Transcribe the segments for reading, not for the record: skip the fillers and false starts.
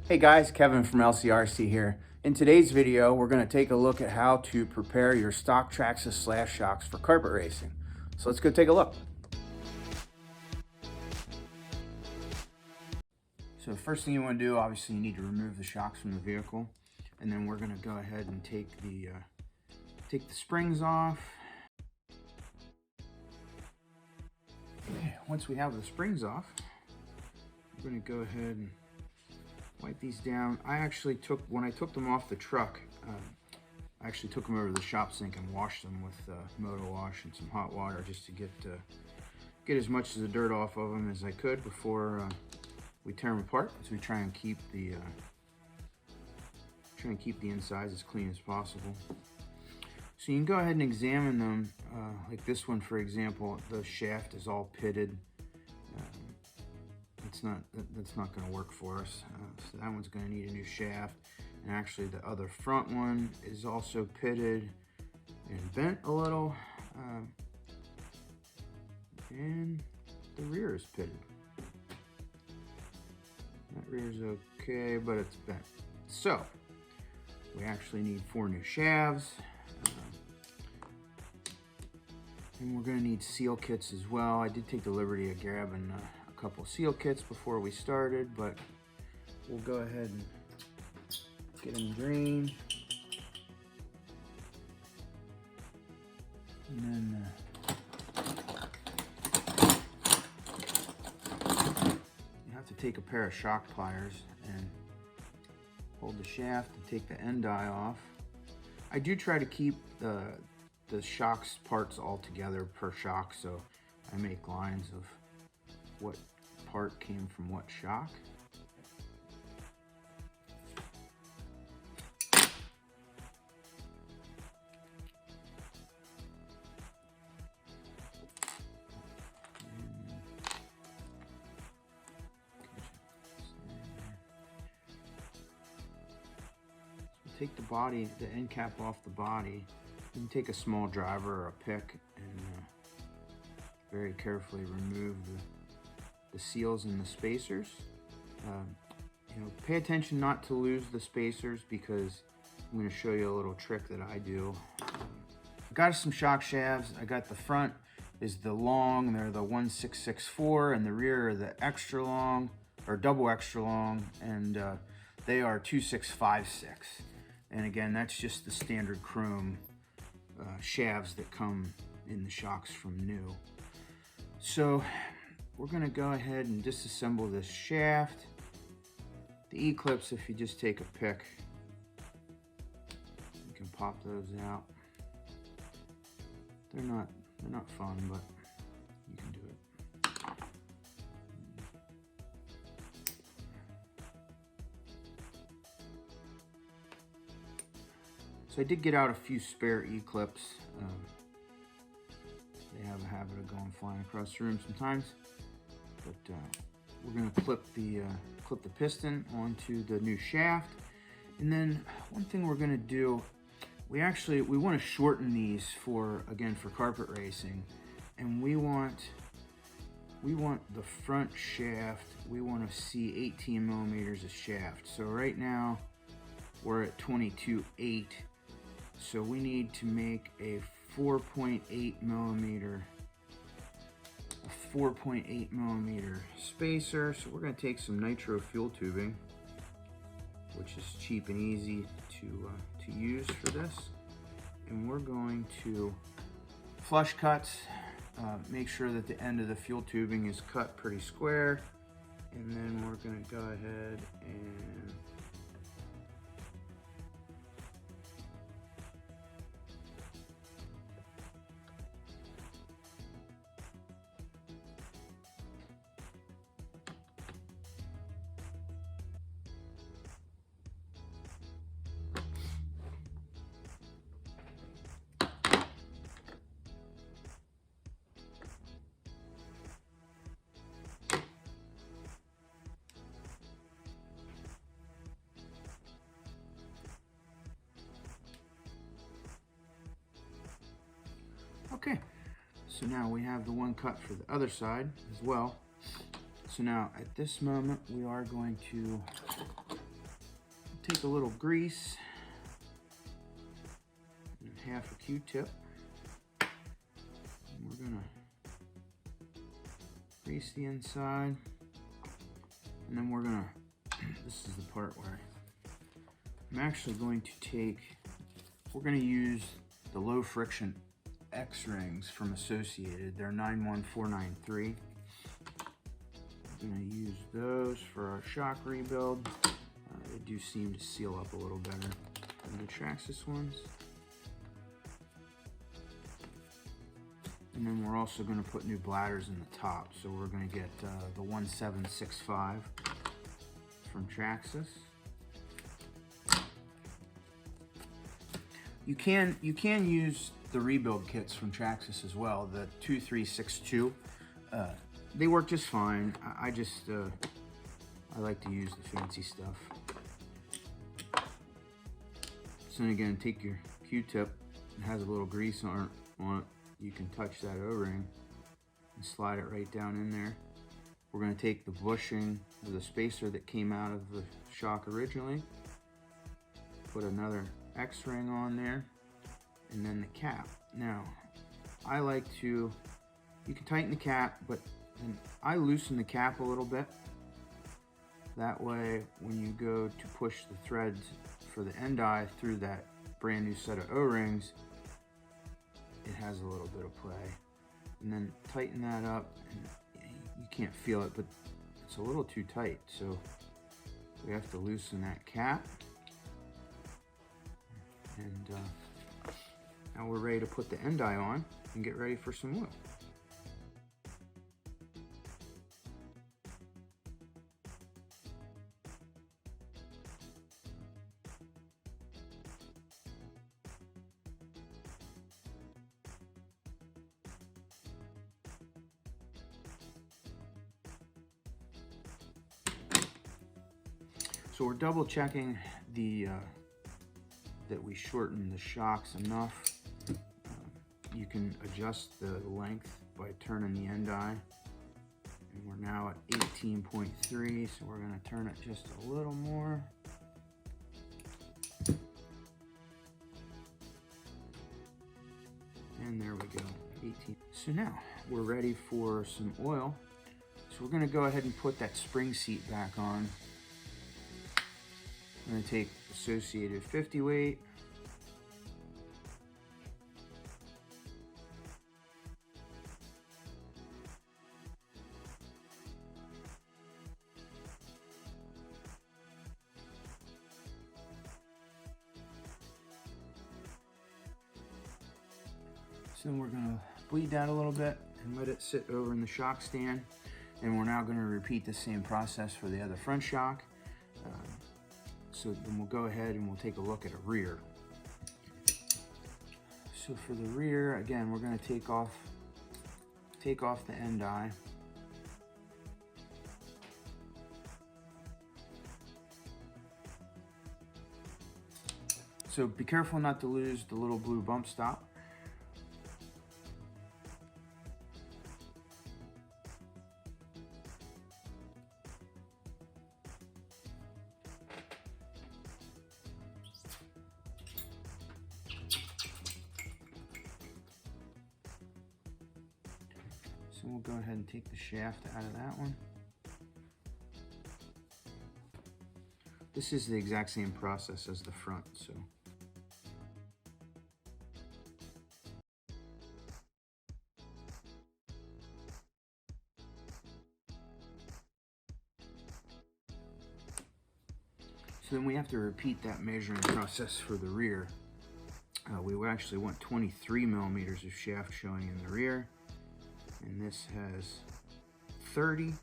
Hey guys, Kevin from LCRC here. In today's video, we're going to take a look at how to prepare your stock Traxxas slash shocks for carpet racing. So let's go take a look. So first thing you want to do, obviously you need to remove the shocks from the vehicle, and then we're going to go ahead and take the springs off. Okay, once we have the springs off, we're going to go ahead and wipe these down. When I took them off the truck, I actually took them over to the shop sink and washed them with motor wash and some hot water just to get as much of the dirt off of them as I could before we tear them apart. So we try and keep the insides as clean as possible. So you can go ahead and examine them. Like this one, for example, the shaft is all pitted. That's not going to work for us. So that one's going to need a new shaft. And actually the other front one is also pitted and bent a little. And the rear is pitted. That rear is okay, but it's bent. So we actually need 4 new shafts. And we're going to need seal kits as well. I did take the liberty of grabbing a couple seal kits before we started, but we'll go ahead and get them drained. And then you have to take a pair of shock pliers and hold the shaft and take the end eye off. I do try to keep the shocks parts all together per shock, so I make lines of what part came from what shock. Take the body, the end cap off the body. You can take a small driver or a pick and very carefully remove the seals and the spacers. Pay attention not to lose the spacers because I'm going to show you a little trick that I do. I got some shock shafts. I got the front is the long, they're the 1664, and the rear are the extra long or double extra long, and they are 2656. And again, that's just the standard chrome shafts that come in the shocks from new. So we're going to go ahead and disassemble this shaft. The E-clips, if you just take a pick, you can pop those out. They're not fun, but you can do it. So I did get out a few spare E-clips. They have a habit of going flying across the room sometimes. But we're going to clip the piston onto the new shaft. And then one thing we're going to do, we want to shorten these for carpet racing. And we want the front shaft, we want to see 18 millimeters of shaft. So right now we're at 22.8. So we need to make a 4.8 millimeter spacer. So we're going to take some nitro fuel tubing, which is cheap and easy to use for this, and we're going to flush cuts. Make sure that the end of the fuel tubing is cut pretty square, and then we're going to go ahead and okay, so now we have the one cut for the other side as well. So now at this moment we are going to take a little grease and half a Q-tip. We're gonna grease the inside, and then we're gonna, this is the part where I'm actually going to take, we're gonna use the low friction X-rings from Associated. They're 91493. We're gonna use those for our shock rebuild. They do seem to seal up a little better than the Traxxas ones. And then we're also going to put new bladders in the top. So we're going to get the 1765 from Traxxas. You can use the rebuild kits from Traxxas as well, the 2362. They work just fine. I like to use the fancy stuff. So then again, take your Q-tip. It has a little grease on it. You can touch that O-ring and slide it right down in there. We're going to take the bushing of the spacer that came out of the shock originally, put another X-ring on there, and then the cap. Now, I like to, you can tighten the cap, but then I loosen the cap a little bit. That way, when you go to push the threads for the end eye through that brand new set of O-rings, it has a little bit of play. And then tighten that up, and you can't feel it, but it's a little too tight, so we have to loosen that cap. And now we're ready to put the end eye on and get ready for some oil. So we're double checking that we shorten the shocks enough. You can adjust the length by turning the end eye. And we're now at 18.3, so we're going to turn it just a little more. And there we go, 18. So now we're ready for some oil. So we're going to go ahead and put that spring seat back on. I'm going to take Associated 50 weight. So then we're going to bleed that a little bit and let it sit over in the shock stand. And we're now going to repeat the same process for the other front shock. So then we'll go ahead and we'll take a look at a rear. So for the rear, again, we're going to take off the end eye. So be careful not to lose the little blue bump stop. So we'll go ahead and take the shaft out of that one. This is the exact same process as the front, so. So then we have to repeat that measuring process for the rear. We actually want 23 millimeters of shaft showing in the rear. And this has 30,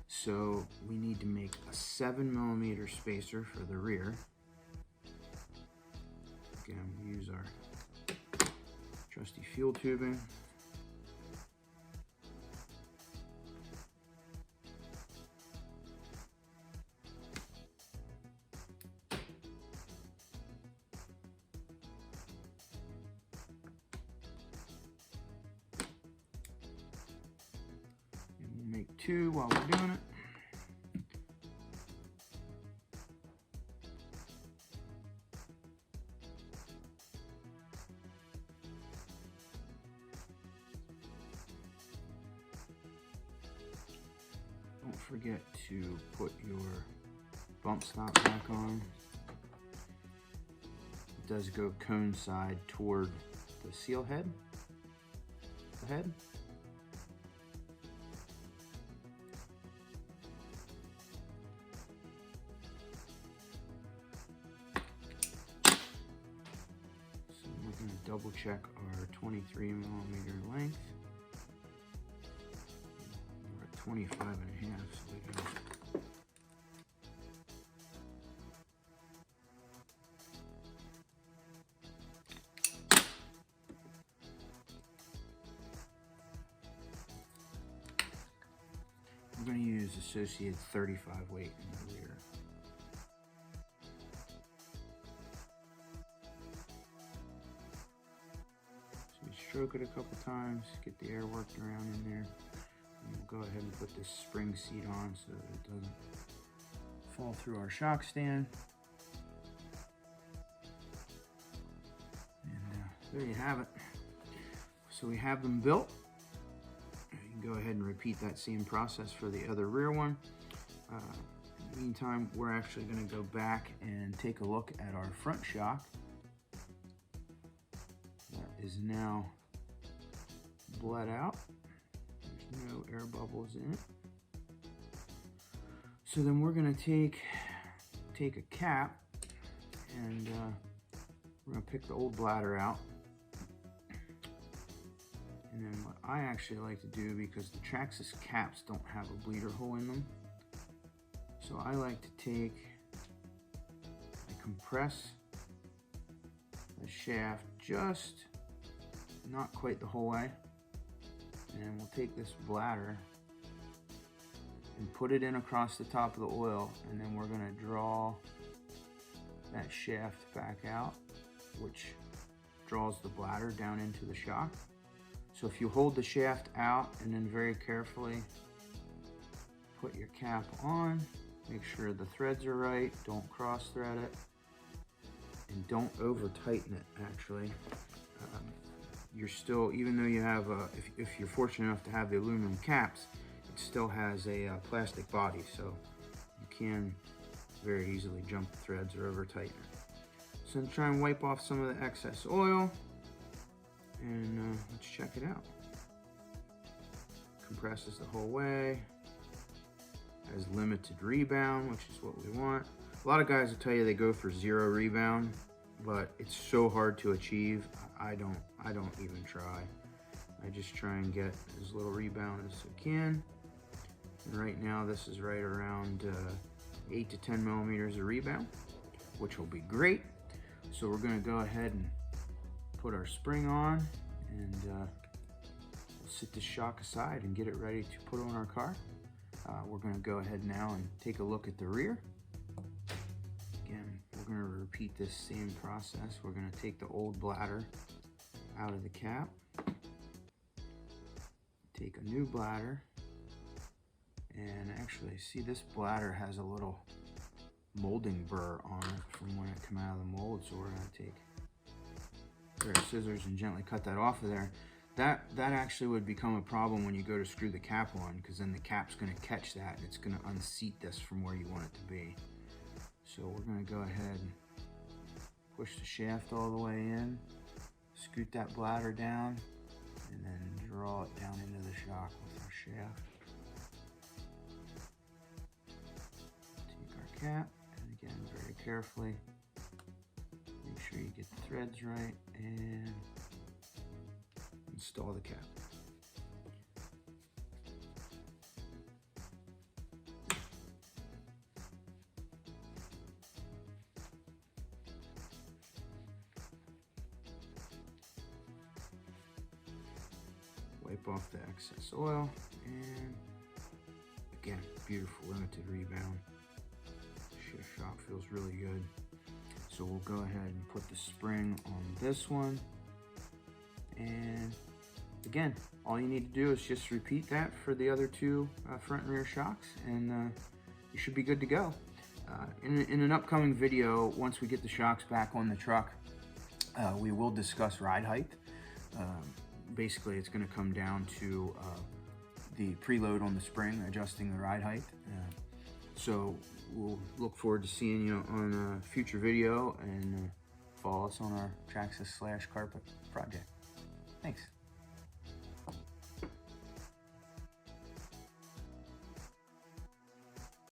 so we need to make a 7 millimeter spacer for the rear. Again, we use our trusty fuel tubing. Make 2 while we're doing it. forget to put your bump stop back on. It does go cone side toward the seal head. The head. So we're going to double check our 23mm length. We're at 25 and a half, so we go. We're going to use associated 35 weight in the rear. So we stroke it a couple times, get the air worked around in there, and we'll go ahead and put this spring seat on so that it doesn't fall through our shock stand. And there you have it. So we have them built. Go ahead and repeat that same process for the other rear one. In the meantime, we're actually going to go back and take a look at our front shock. That is now bled out. There's no air bubbles in it. So then we're going to take a cap and we're going to pick the old bladder out. And then what I actually like to do, because the Traxxas caps don't have a bleeder hole in them, so I like to I compress the shaft just not quite the whole way, and then we'll take this bladder and put it in across the top of the oil, and then we're going to draw that shaft back out, which draws the bladder down into the shock. So if you hold the shaft out and then very carefully put your cap on, make sure the threads are right, don't cross thread it, and don't over tighten it actually. You're still, even though you have, if you're fortunate enough to have the aluminum caps, it still has a plastic body, so you can very easily jump the threads or over tighten it. So try and wipe off some of the excess oil. And let's check it out. Compresses the whole way. Has limited rebound, which is what we want. A lot of guys will tell you they go for 0 rebound, but it's so hard to achieve. I don't even try. I just try and get as little rebound as I can. And right now this is right around 8 to 10 millimeters of rebound, which will be great. So we're going to go ahead and put our spring on, and we'll sit the shock aside and get it ready to put on our car. We're going to go ahead now and take a look at the rear. Again, we're going to repeat this same process. We're going to take the old bladder out of the cap, take a new bladder, and actually see this bladder has a little molding burr on it from when it came out of the mold, so we're going to take a pair of scissors and gently cut that off of there. That actually would become a problem when you go to screw the cap on, because then the cap's going to catch that and it's going to unseat this from where you want it to be. So we're going to go ahead and push the shaft all the way in, scoot that bladder down, and then draw it down into the shock with our shaft. Take our cap, and again, very carefully, make sure you get the threads right, and install the cap. Wipe off the excess oil, and again, beautiful limited rebound. Shift shock feels really good. So we'll go ahead and put the spring on this one, and again, all you need to do is just repeat that for the other two front and rear shocks, and you should be good to go. In an upcoming video, once we get the shocks back on the truck, we will discuss ride height. Basically, it's going to come down to the preload on the spring, adjusting the ride height. So we'll look forward to seeing you on a future video, and follow us on our Traxxas /carpet project. Thanks.